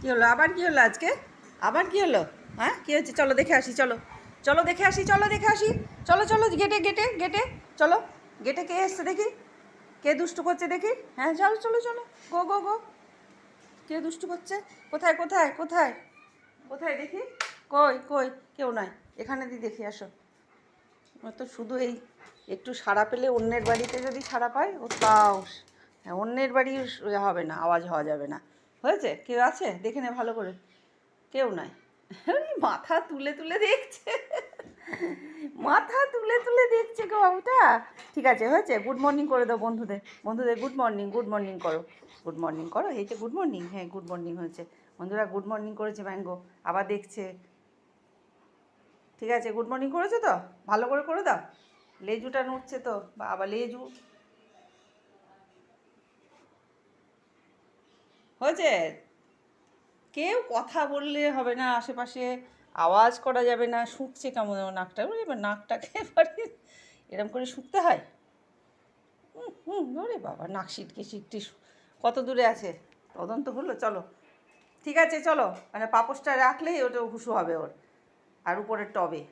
কী হলো আবার কী হলো আজকে? আবার কী হলো? হ্যাঁ কী হচ্ছে? চলো দেখে আসি, চলো চলো দেখে আসি, চলো দেখে আসি, চলো চলো গেটে গেটে গেটে চলো। গেটে কে এসছে দেখি, কে দুষ্টু করছে দেখি। হ্যাঁ চলো চলো চলো, গো গো গো। কে দুষ্টু করছে? কোথায় কোথায় কোথায় কোথায় দেখি? কই কই? কেউ নাই এখানে, দেখি আসো। ও তো শুধু এই একটু সাড়া পেলে, অন্যের বাড়িতে যদি সাড়া পায় ও তাও। হ্যাঁ, অন্যের বাড়ি হবে না, আওয়াজ হওয়া যাবে না। হয়েছে? কেউ আছে দেখে নে ভালো করে। কেউ নাই। মাথা তুলে তুলে দেখছে, মাথা তুলে তুলে দেখছে গো বাবুটা। ঠিক আছে, হয়েছে। গুড মর্নিং করে দাও বন্ধুদের, বন্ধুদের গুড মর্নিং, গুড মর্নিং করো। গুড মর্নিং করো, এই যে গুড মর্নিং। হ্যাঁ গুড মর্নিং হয়েছে, বন্ধুরা গুড মর্নিং করেছে। ম্যাঙ্গো আবার দেখছে। ঠিক আছে, গুড মর্নিং করেছো তো? ভালো করে দাও। লেজুটা নড়ছে তো, বাবা লেজু। হয়েছে। কেউ কথা বললে হবে না, আশেপাশে আওয়াজ করা যাবে না। শুকছে কেমন নাকটা, এবার নাকটাকে এবারে এরম করে শুকতে হয়। ওরে বাবা, নাক সিটকে সিটটি কত দূরে আছে? তদন্ত হলো, চলো। ঠিক আছে চলো, মানে পাপোশটা রাখলেই ওটা হুশু হবে ওর। আর উপরের টবে